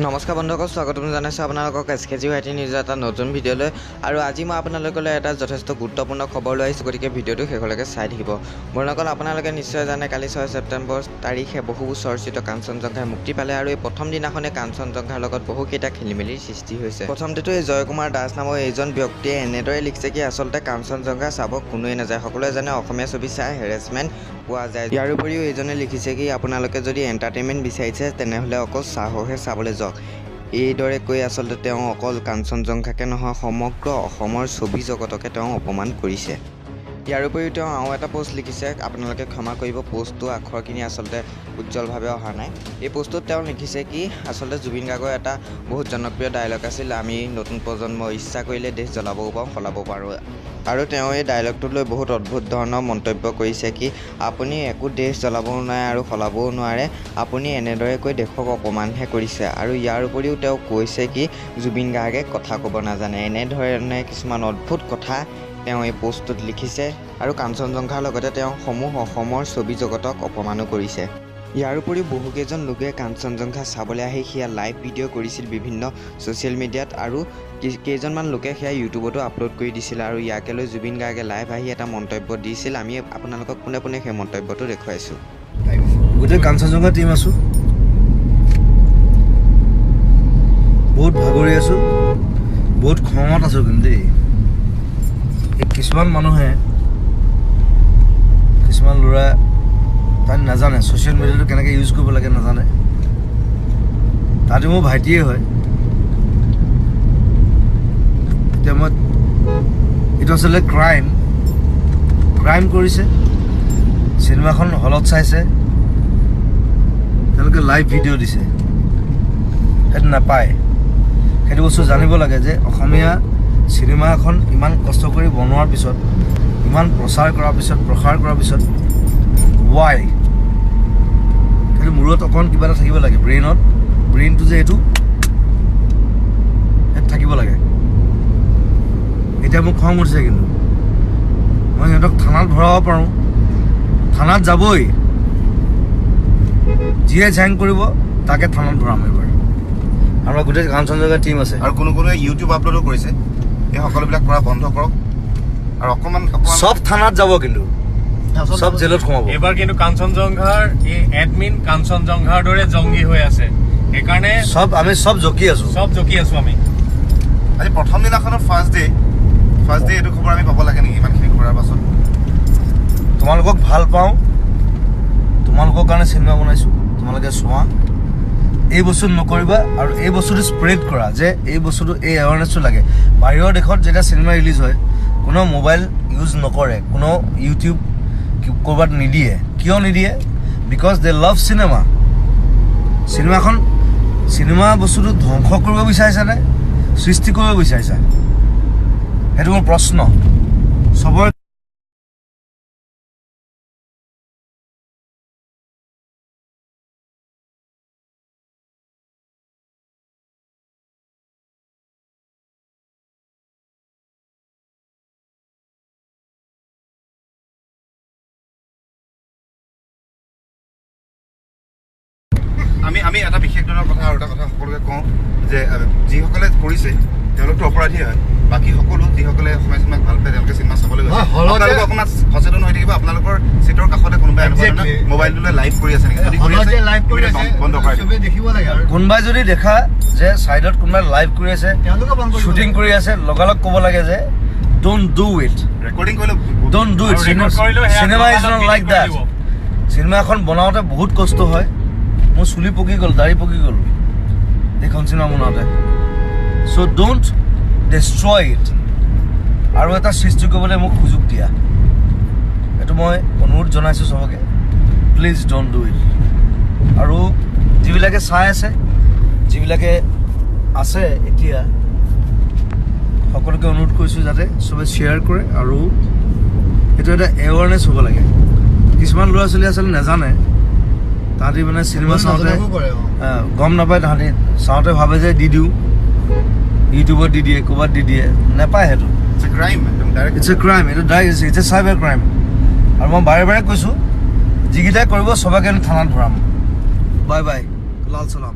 নমস্কাৰ বন্ধুসকল, স্বাগতম জনাইছোঁ আপোনালোকক SKG YT নিউজৰ এটা নতুন ভিডিঅ'লৈ। আৰু আজি মই আপোনালোকলৈ এটা যথেষ্ট গুৰুত্বপূৰ্ণ খবৰ লৈ আহিছোঁ, গতিকে ভিডিঅ'টো শেষলৈকে চাই থাকিব। বন্ধুসকল, আপোনালোকে নিশ্চয় জানে কালি 6 ছেপ্টেম্বৰ তাৰিখে বহু চৰ্চিত কাঞ্চনজংঘাই মুক্তি পালে আৰু এই প্ৰথম দিনাখনে কাঞ্চনজংঘাৰ লগত বহুকেইটা খেলিমেলিৰ সৃষ্টি হৈছে। প্ৰথমতেতো এই জয়কুমাৰ দাস নামৰ এইজন ব্যক্তিয়ে এনেদৰে লিখিছে কি আচলতে কাঞ্চনজংঘা চাব কোনোৱে নাযায়, সকলোৱে জানে অসমীয়া ছবি চাই হেৰেছমেণ্ট পোৱা যায়। ইয়াৰ উপৰিও এইজনে লিখিছে কি আপোনালোকে যদি এণ্টাৰটেইনমেণ্ট বিচাৰিছে তেনেহ'লে অকল চাহহে চাবলৈ যাওক। এইদৰে কৈ আচলতে তেওঁ অকল কাঞ্চনজংঘাকে নহয় সমগ্ৰ অসমৰ ছবি জগতকে তেওঁ অপমান কৰিছে। ইয়াৰ উপৰিও তেওঁ আৰু এটা পোষ্ট লিখিছে, আপোনালোকে ক্ষমা কৰিব, পোষ্টটো আখৰখিনি আচলতে উজ্জ্বলভাৱে অহা নাই। এই পোষ্টটোত তেওঁ লিখিছে কি আচলতে জুবিন গাৰ্গৰ এটা বহুত জনপ্ৰিয় ডায়লগ আছিল, আমি নতুন প্ৰজন্ম ইচ্ছা কৰিলে দেশ জ্বলাবও পাৰোঁ সলাব পাৰোঁ। আৰু তেওঁ এই ডায়লগটোক লৈ বহুত অদ্ভুত ধৰণৰ মন্তব্য কৰিছে কি আপুনি একো দেশ জ্বলাবও নোৱাৰে আৰু সলাবও নোৱাৰে, আপুনি এনেদৰে কৈ দেশক অপমানহে কৰিছে। আৰু ইয়াৰ উপৰিও তেওঁ কৈছে কি জুবিন গাৰ্গে কথা ক'ব নাজানে। এনেধৰণে কিছুমান অদ্ভুত কথা তেওঁ এই পোষ্টটোত লিখিছে আৰু কাঞ্চনজংঘাৰ লগতে তেওঁ সমূহ অসমৰ ছবি জগতক অপমানো কৰিছে। ইয়াৰ উপৰিও বহুকেইজন লোকে কাঞ্চনজংঘা চাবলৈ আহি সেয়া লাইভ ভিডিঅ' কৰিছিল বিভিন্ন ছ'চিয়েল মিডিয়াত, আৰু কেইজনমান লোকে সেয়া ইউটিউবতো আপলোড কৰি দিছিল। আৰু ইয়াকে লৈ জুবিন গাৰ্গে লাইভ আহি এটা মন্তব্য দিছিল, আমি আপোনালোকক পোনে পোনে সেই মন্তব্যটো দেখুৱাইছোঁ। গোটেই কাঞ্চনজংঘা টিম আছোঁ, বহুত ভাগৰি আছোঁ, বহুত খঙত আছোঁ। কিন্তু দেই কিছুমান মানুহে, কিছুমান ল'ৰা তাত নাজানে ছ'চিয়েল মিডিয়াটো কেনেকৈ ইউজ কৰিব লাগে নাজানে। তাতে মোৰ ভাইটিয়ে হয়। এতিয়া মই এইটো আচলতে ক্ৰাইম কৰিছে। চিনেমাখন হলত চাইছে, তেওঁলোকে লাইভ ভিডিঅ' দিছে, সেইটো নাপায়। সেইটো বস্তু জানিব লাগে যে অসমীয়া চিনেমা এখন ইমান কষ্ট কৰি বনোৱাৰ পিছত, ইমান প্ৰসাৰ কৰাৰ পিছত ৱাই সেইটো মূৰত অকণ কিবা এটা থাকিব লাগে, ব্ৰেইনটো যে এইটো থাকিব লাগে। এতিয়া মোক খং উঠিছে, কিন্তু মই সিহঁতক থানাত ভৰাব পাৰোঁ, থানাত যাবই, যিয়ে জেং কৰিব তাকে থানাত ভৰাম এবাৰ। আমাৰ গোটেই কাঞ্চনজংঘা টিম আছে আৰু কোনোৱে ইউটিউব আপলোডো কৰিছে। এই সকলোবিলাক কৰা বন্ধ কৰক আৰু অকণমান চব থানাত যাব, কিন্তু সব জেলত সোমাব। এবাৰ কিন্তু কাঞ্চনজংঘাৰ এই এডমিন কাঞ্চনজংঘাৰ দৰে জংগী হৈ আছে, সেইকাৰণে আমি চব জকি আছো আমি। আজি প্ৰথম দিনাখনৰ ফাৰ্ষ্ট ডে এইটো খবৰ আমি পাব লাগে নেকি ইমানখিনি কৰাৰ পাছত? তোমালোকক ভাল পাওঁ, তোমালোকৰ কাৰণে চিনেমা বনাইছোঁ, তোমালোকে চোৱা, এই বস্তু নকৰিবা। আৰু এই বস্তুটো স্প্ৰেড কৰা যে এই বস্তুটো, এই এৱাৰনেছটো লাগে। বাহিৰৰ দেশত যেতিয়া চিনেমা ৰিলিজ হয় কোনো মোবাইল ইউজ নকৰে, কোনো ইউটিউব ক'ৰবাত নিদিয়ে। কিয় নিদিয়ে? বিকজ দে লাভ চিনেমা বস্তুটো ধ্বংস কৰিব বিচাৰিছানে সৃষ্টি কৰিব বিচাৰিছা? সেইটো মোৰ প্ৰশ্ন। চবৰে আমি এটা বিশেষ ধৰণৰ কথা আৰু এটা কথা সকলোকে কওঁ যে যিসকলে কৰিছে তেওঁলোকতো অপৰাধী হয়, বাকী সকলো যিসকলে অসমীয়া চিনেমাক ভাল পায় তেওঁলোকে চিনেমা চাবলৈ গৈছে। আপোনালোকে অকণমান সচেতন হৈ থাকিব। আপোনালোকৰ চিটৰ কাষতে কোনোবাই মোবাইলটো লাইভ কৰি আছে নেকি? যদি বন্ধ কৰাই কোনোবাই যদি দেখা যে ছাইডত কোনোবাই লাইভ কৰি আছে, শ্বুটিং কৰি আছে, লগালগ ক'ব লাগে যে ডোন্ট ডু ইট, ৰেকৰ্ডিং কৰিলে don't do it. Cinema is not like that. Cinema এখন বনাওঁতে বহুত কষ্ট হয়। মোৰ চুলি পকি গ'ল, দাড়ি পকি গ'ল এইখন চিনেমা বনাওঁতে। চ' ডোন্ট ডেষ্ট্ৰয় ইট। আৰু এটা সৃষ্টি কৰিবলৈ মোক সুযোগ দিয়া, এইটো মই অনুৰোধ জনাইছোঁ চবকে, প্লিজ ডোন্ট ডু ইট। আৰু যিবিলাকে চাই আছে, যিবিলাকে আছে এতিয়া, সকলোকে অনুৰোধ কৰিছোঁ যাতে চবে শ্বেয়াৰ কৰে। আৰু এইটো এটা এৱাৰনেছ হ'ব লাগে। কিছুমান ল'ৰা ছোৱালী আচলতে নাজানে, তাহাঁতি মানে চিনেমা চাওঁতে গম নাপায়, তাহাঁতি চাওঁতে ভাবে যে দি দিওঁ, ইউটিউবত দি দিয়ে, ক'ৰবাত দি দিয়ে, নাপায়। সেইটো ইটছ এ ক্ৰাইম, এইটো direct it's a cyber crime. আৰু মই বাৰে বাৰে কৈছোঁ, যিকেইটাই কৰিব চবকে থানাত ভৰাম। বাই বাই, লাল চালাম।